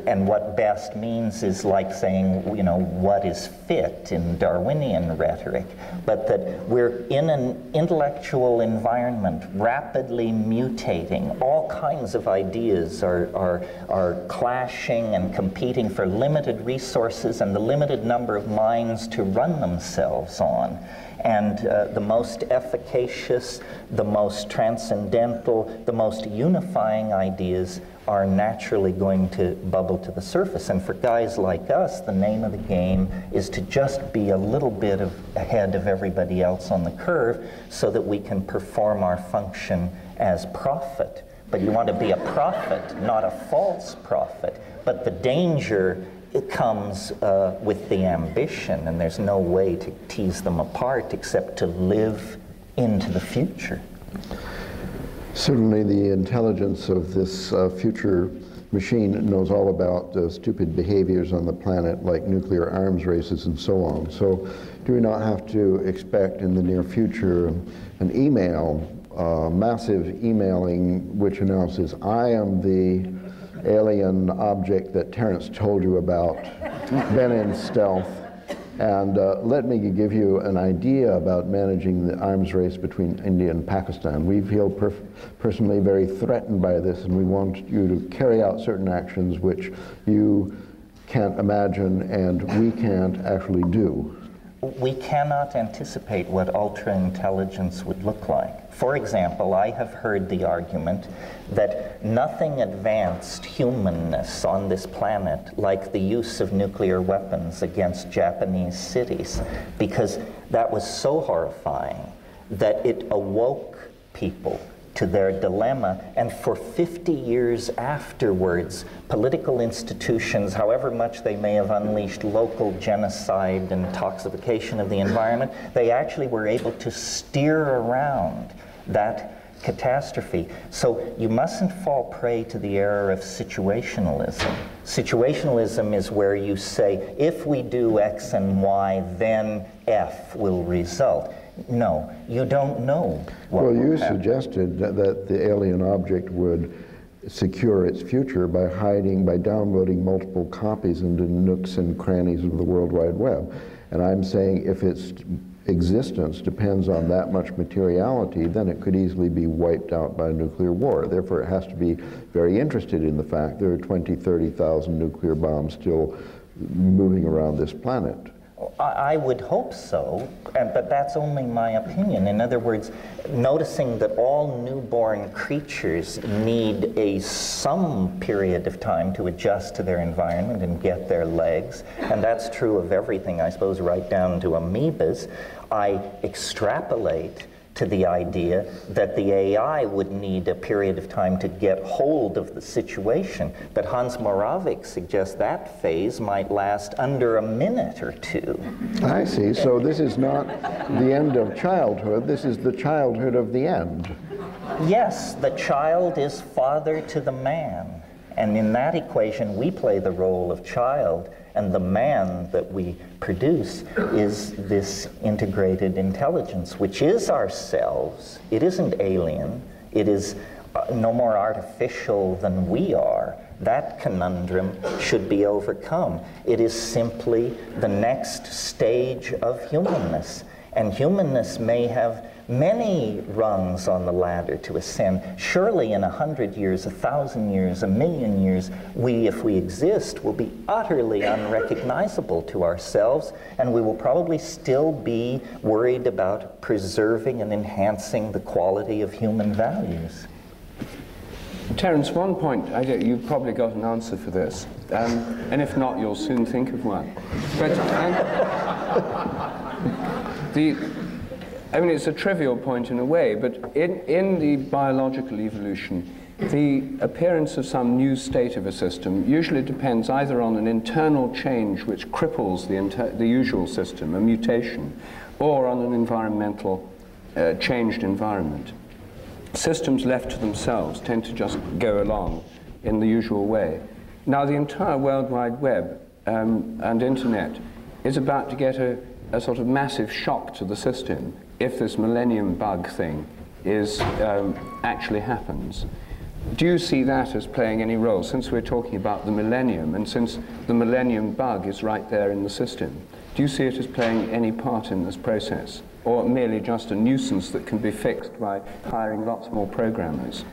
[SPEAKER 1] And what best means is like saying, what is fit in Darwinian rhetoric, but that we're in an intellectual environment rapidly mutating. All kinds of ideas are clashing and competing for limited resources and the limited number of minds to run themselves on. And the most efficacious, the most transcendental, the most unifying ideas are naturally going to bubble to the surface. And for guys like us, the name of the game is to just be a little bit ahead of everybody else on the curve so that we can perform our function as prophet. But you want to be a prophet, not a false prophet. But the danger, it comes with the ambition, and there's no way to tease them apart except to live into the future.
[SPEAKER 2] Certainly the intelligence of this future machine knows all about stupid behaviors on the planet like nuclear arms races and so on. So do we not have to expect in the near future an email, massive emailing which announces, I am the alien object that Terence told you about, been in stealth, And let me give you an idea about managing the arms race between India and Pakistan. We feel personally very threatened by this, and we want you to carry out certain actions which you can't imagine and we can't actually do.
[SPEAKER 1] We cannot anticipate what ultra-intelligence would look like. For example, I have heard the argument that nothing advanced humanness on this planet like the use of nuclear weapons against Japanese cities, because that was so horrifying that it awoke people to their dilemma, and for 50 years afterwards, political institutions, however much they may have unleashed local genocide and toxification of the environment, they actually were able to steer around that catastrophe. So you mustn't fall prey to the error of situationalism. Situationalism is where you say, if we do X and Y, then F will result. No, you don't know what
[SPEAKER 2] Well, you
[SPEAKER 1] will happen.
[SPEAKER 2] suggested that the alien object would secure its future by downloading multiple copies into nooks and crannies of the World Wide Web. And I'm saying if its existence depends on that much materiality, then it could easily be wiped out by a nuclear war. Therefore, it has to be very interested in the fact there are 20, 30,000 nuclear bombs still moving around this planet.
[SPEAKER 1] I would hope so, but that's only my opinion. In other words, noticing that all newborn creatures need some period of time to adjust to their environment and get their legs, and that's true of everything, I suppose, right down to amoebas. I extrapolate to the idea that the AI would need a period of time to get hold of the situation. But Hans Moravec suggests that phase might last under a minute or two.
[SPEAKER 2] I see. So this is not the end of childhood, this is the childhood of the end.
[SPEAKER 1] Yes, the child is father to the man. And in that equation, we play the role of child, and the man that we produce is this integrated intelligence, which is ourselves. It isn't alien. It is no more artificial than we are. That conundrum should be overcome. It is simply the next stage of humanness. And humanness may have many rungs on the ladder to ascend. Surely in 100 years, 1,000 years, 1,000,000 years, we, if we exist, will be utterly unrecognizable to ourselves, and we will probably still be worried about preserving and enhancing the quality of human values.
[SPEAKER 3] Terence, one point, you've probably got an answer for this, and if not, you'll soon think of one. But I mean, it's a trivial point in a way, but in the biological evolution, the appearance of some new state of a system usually depends either on an internal change which cripples the usual system, a mutation, or on an environmental changed environment. Systems left to themselves tend to just go along in the usual way. Now, the entire World Wide Web and Internet is about to get a sort of massive shock to the system if this millennium bug thing actually happens. Do you see that as playing any role, since we're talking about the millennium, and since the millennium bug is right there in the system? Do you see it as playing any part in this process, or merely just a nuisance that can be fixed by hiring lots more programmers?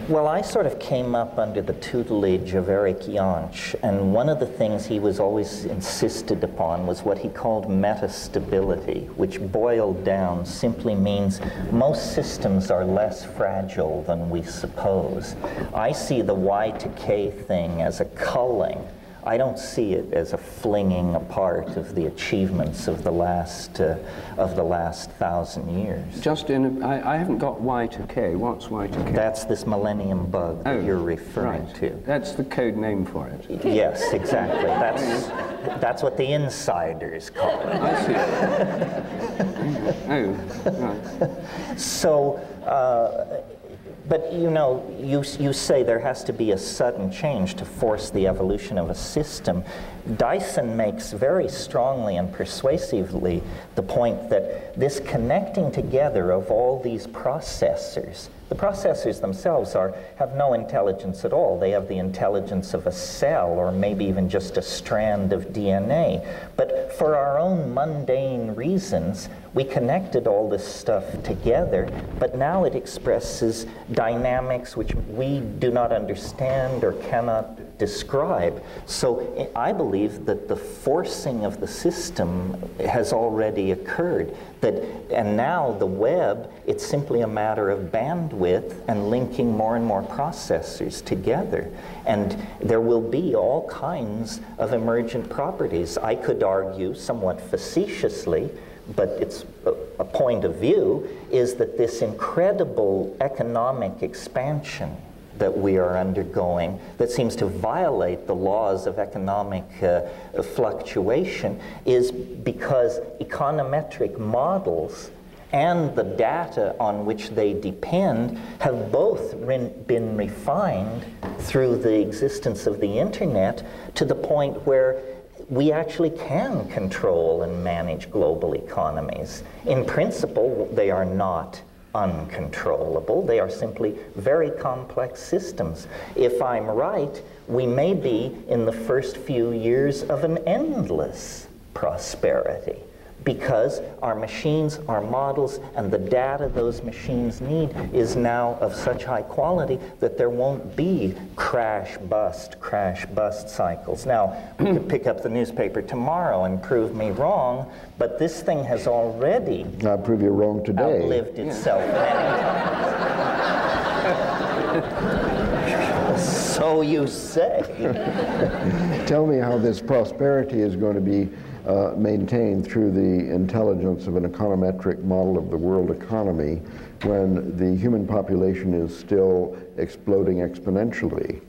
[SPEAKER 1] Well, I sort of came up under the tutelage of Eric Jansch, and one of the things he was always insisted upon was what he called metastability, which boiled down simply means most systems are less fragile than we suppose. I see the Y to K thing as a culling. I don't see it as a flinging apart of the achievements of the last 1,000 years.
[SPEAKER 3] Just I haven't got Y to K. What's Y to K?
[SPEAKER 1] That's this millennium bug that you're referring to.
[SPEAKER 3] That's the code name for it.
[SPEAKER 1] Yes, exactly. That's what the insiders call it.
[SPEAKER 3] I see. Right.
[SPEAKER 1] So, but you know, you say there has to be a sudden change to force the evolution of a system. Dyson makes very strongly and persuasively the point that this connecting together of all these processors The processors themselves have no intelligence at all. They have the intelligence of a cell, or maybe even just a strand of DNA. But for our own mundane reasons, we connected all this stuff together, but now it expresses dynamics which we do not understand or cannot describe. So I believe that the forcing of the system has already occurred. And now the web, it's simply a matter of bandwidth and linking more and more processors together. And there will be all kinds of emergent properties. I could argue somewhat facetiously, but it's a point of view, is that this incredible economic expansion that we are undergoing, that seems to violate the laws of economic fluctuation, is because econometric models and the data on which they depend have both been refined through the existence of the internet to the point where we actually can control and manage global economies. In principle, they are not uncontrollable. They are simply very complex systems. If I'm right, we may be in the first few years of an endless prosperity, because our machines, our models, and the data those machines need is now of such high quality that there won't be crash, bust cycles. Now, we could pick up the newspaper tomorrow and prove me wrong, but this thing has already
[SPEAKER 2] I'll prove you wrong today.
[SPEAKER 1] outlived itself many times. So you say.
[SPEAKER 2] Tell me how this prosperity is going to be maintained through the intelligence of an econometric model of the world economy when the human population is still exploding exponentially.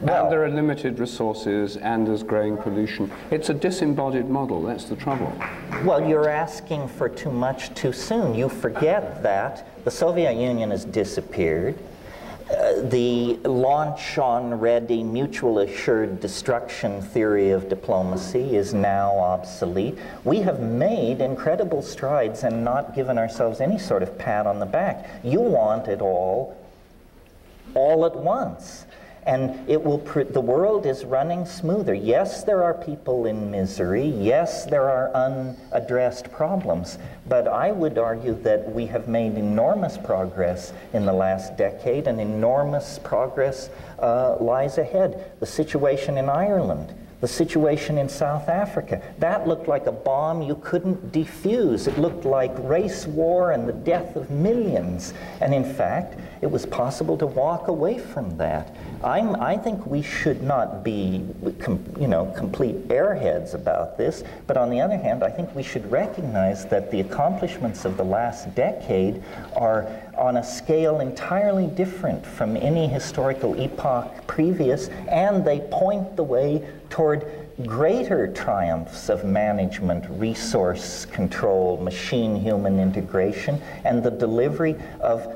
[SPEAKER 3] And there are limited resources, and there's growing pollution. It's a disembodied model, that's the trouble.
[SPEAKER 1] Well, you're asking for too much too soon. You forget that the Soviet Union has disappeared. The launch-on-ready, mutual assured destruction theory of diplomacy is now obsolete. We have made incredible strides and not given ourselves any sort of pat on the back. You want it all at once. And it will the world is running smoother. Yes, there are people in misery. Yes, there are unaddressed problems. But I would argue that we have made enormous progress in the last decade, and enormous progress lies ahead. The situation in Ireland, the situation in South Africa, that looked like a bomb you couldn't defuse. It looked like race war and the death of millions. And in fact, it was possible to walk away from that. I think we should not be, complete airheads about this, but on the other hand, I think we should recognize that the accomplishments of the last decade are on a scale entirely different from any historical epoch previous, and they point the way toward greater triumphs of management, resource control, machine-human integration, and the delivery of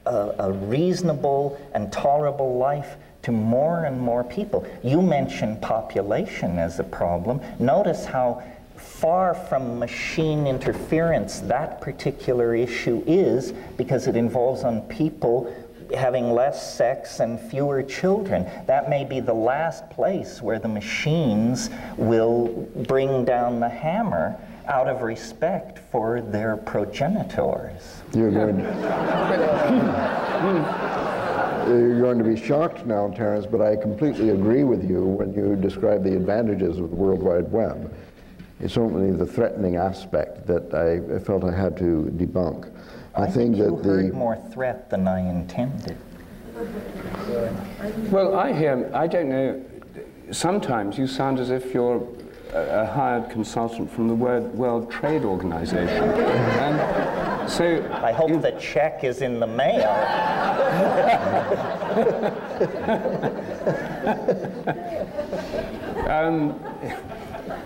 [SPEAKER 1] a reasonable and tolerable life to more and more people. You mentioned population as a problem. Notice how far from machine interference that particular issue is, because it involves on people having less sex and fewer children. That may be the last place where the machines will bring down the hammer out of respect for their progenitors.
[SPEAKER 2] You're going to be shocked now, Terence, but I completely agree with you when you describe the advantages of the World Wide Web. It's only the threatening aspect that I felt I had to debunk.
[SPEAKER 1] I think you heard more threat than I intended.
[SPEAKER 3] Well, I don't know, sometimes you sound as if you're a hired consultant from the World Trade Organization. And so
[SPEAKER 1] I hope the check is in the mail.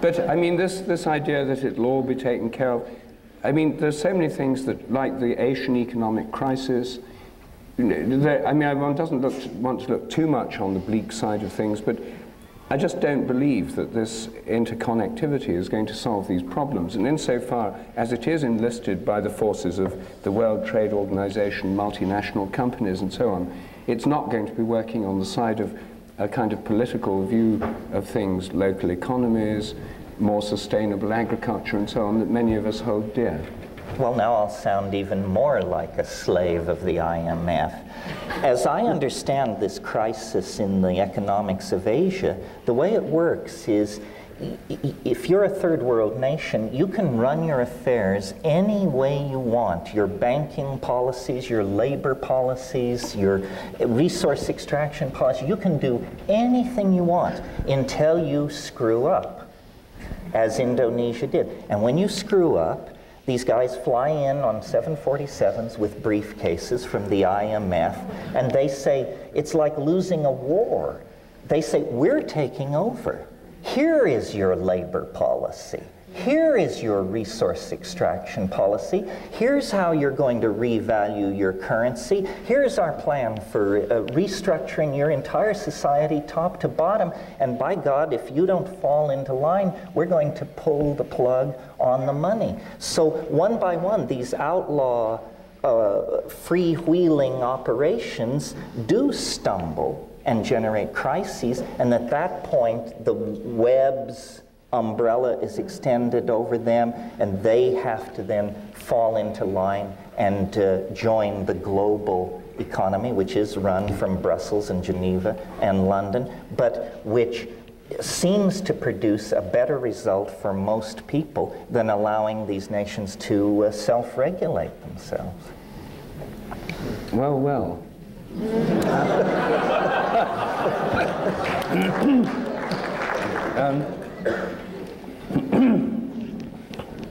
[SPEAKER 3] But I mean, this idea that it'll all be taken care of, I mean, there's so many things that, like the Asian economic crisis, I mean, one doesn't want to look too much on the bleak side of things, but I just don't believe that this interconnectivity is going to solve these problems. And insofar as it is enlisted by the forces of the World Trade Organization, multinational companies, and so on, it's not going to be working on the side of a kind of political view of things, local economies, more sustainable agriculture, and so on, that many of us hold dear.
[SPEAKER 1] Well, now I'll sound even more like a slave of the IMF. As I understand this crisis in the economics of Asia, the way it works is if you're a third world nation, you can run your affairs any way you want. Your banking policies, your labor policies, your resource extraction policy, you can do anything you want until you screw up, as Indonesia did. And when you screw up, these guys fly in on 747s with briefcases from the IMF, and they say, it's like losing a war. They say, we're taking over. Here is your labor policy. Here is your resource extraction policy. Here's how you're going to revalue your currency. Here's our plan for restructuring your entire society top to bottom. And by God, if you don't fall into line, we're going to pull the plug on the money. So one by one, these outlaw freewheeling operations do stumble and generate crises. And at that point, the web's umbrella is extended over them, and they have to then fall into line and join the global economy, which is run from Brussels and Geneva and London, but which seems to produce a better result for most people than allowing these nations to self-regulate themselves.
[SPEAKER 3] Well, well.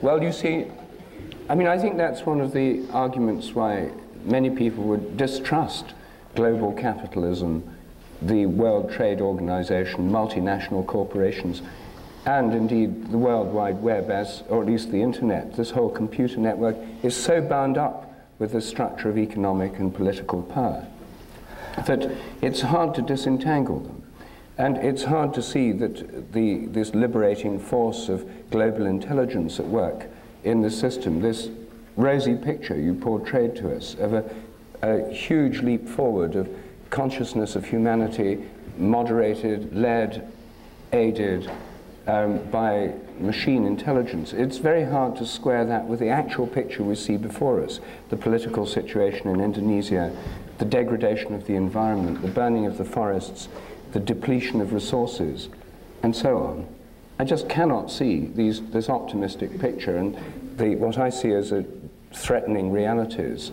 [SPEAKER 3] Well, you see, I mean, I think that's one of the arguments why many people would distrust global capitalism, the World Trade Organization, multinational corporations, and indeed the World Wide Web, or at least the internet. This whole computer network is so bound up with the structure of economic and political power that it's hard to disentangle them. And it's hard to see that this liberating force of global intelligence at work in the system, this rosy picture you portrayed to us of a huge leap forward of consciousness of humanity, moderated, led, aided by machine intelligence. It's very hard to square that with the actual picture we see before us, the political situation in Indonesia, the degradation of the environment, the burning of the forests, the depletion of resources, and so on. I just cannot see this optimistic picture and what I see as threatening realities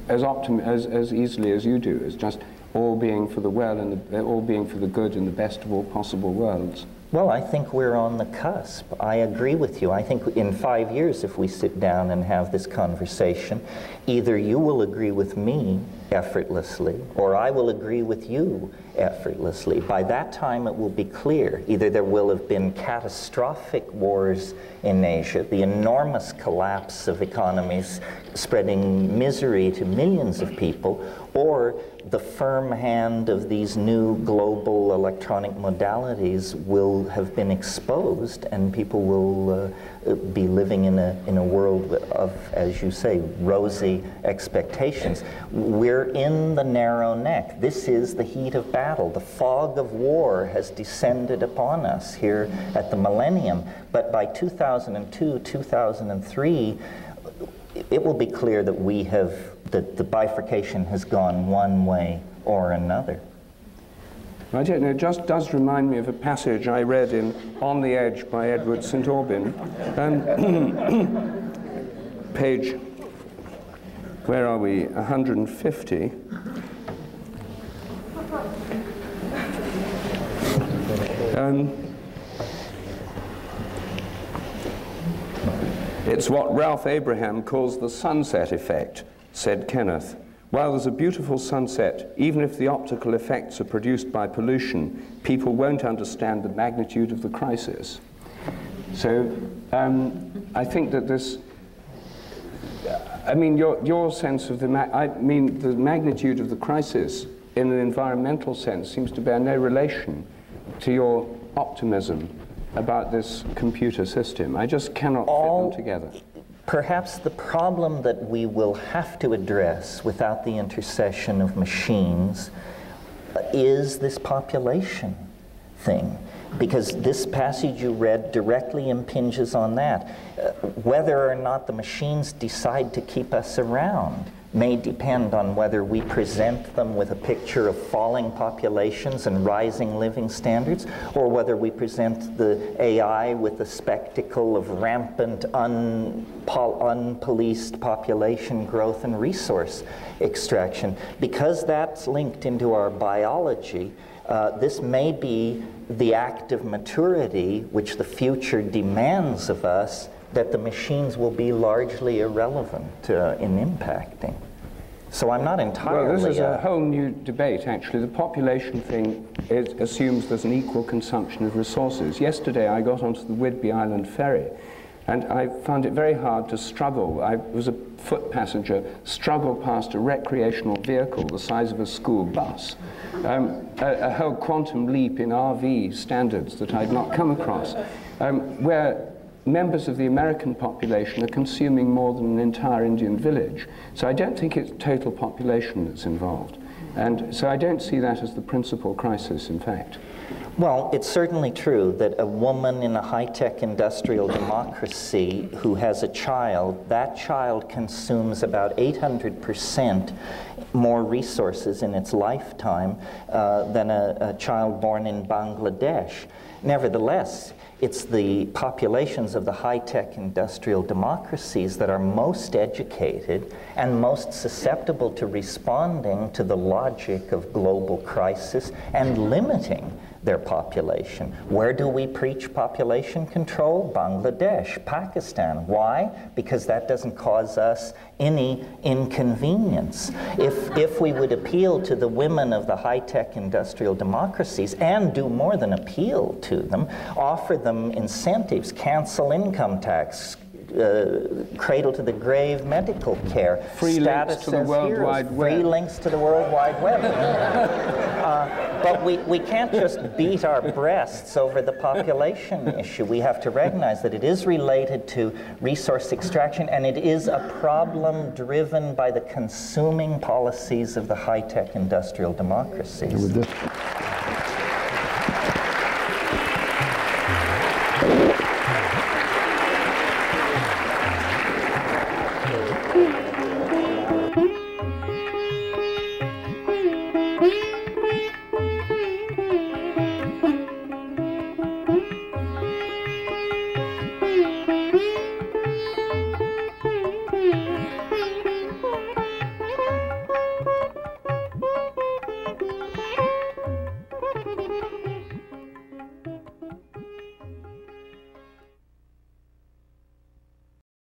[SPEAKER 3] as easily as you do, as just all being for the well and all being for the good and the best of all possible worlds.
[SPEAKER 1] Well, I think we're on the cusp. I agree with you. I think in 5 years, if we sit down and have this conversation, either you will agree with me effortlessly, or I will agree with you effortlessly. By that time, it will be clear. Either there will have been catastrophic wars in Asia, the enormous collapse of economies spreading misery to millions of people, or the firm hand of these new global electronic modalities will have been exposed, and people will be living in a world of, as you say, rosy expectations. We're in the narrow neck. This is the heat of battle. The fog of war has descended upon us here at the millennium. But by 2002, 2003, it will be clear that that the bifurcation has gone one way or another.
[SPEAKER 3] I don't know, it just does remind me of a passage I read in On the Edge by Edward St. Aubyn. Page, where are we, 150. It's what Ralph Abraham calls the sunset effect, said Kenneth. While there's a beautiful sunset, even if the optical effects are produced by pollution, people won't understand the magnitude of the crisis. So I think that this, I mean, your sense of the magnitude of the crisis in an environmental sense seems to bear no relation to your optimism about this computer system. I just cannot fit them together.
[SPEAKER 1] Perhaps the problem that we will have to address without the intercession of machines is this population thing, because this passage you read directly impinges on that. Whether or not the machines decide to keep us around may depend on whether we present them with a picture of falling populations and rising living standards, or whether we present the AI with the spectacle of rampant, unpoliced population growth and resource extraction. Because that's linked into our biology, this may be the act of maturity which the future demands of us, that the machines will be largely irrelevant in impacting. So I'm not entirely...
[SPEAKER 3] Well, this is a whole new debate, actually. The population thing assumes there's an equal consumption of resources. Yesterday I got onto the Whidbey Island ferry, and I found it very hard to struggle. I was a foot passenger, struggle past a recreational vehicle the size of a school bus. A whole quantum leap in RV standards that I'd not come across, where members of the American population are consuming more than an entire Indian village. So I don't think it's total population that's involved. And so I don't see that as the principal crisis, in fact.
[SPEAKER 1] Well, it's certainly true that a woman in a high-tech industrial democracy who has a child, that child consumes about 800% more resources in its lifetime than a child born in Bangladesh. Nevertheless, it's the populations of the high-tech industrial democracies that are most educated and most susceptible to responding to the logic of global crisis and limiting their population. Where do we preach population control? Bangladesh, Pakistan. Why? Because that doesn't cause us any inconvenience. If we would appeal to the women of the high-tech industrial democracies, and do more than appeal to them, offer them incentives, cancel income tax, cradle to the grave medical care,
[SPEAKER 3] free links to the World Wide Web.
[SPEAKER 1] Free links to the World Wide Web. But we can't just beat our breasts over the population issue. We have to recognize that it is related to resource extraction, and it is a problem driven by the consuming policies of the high-tech industrial democracies.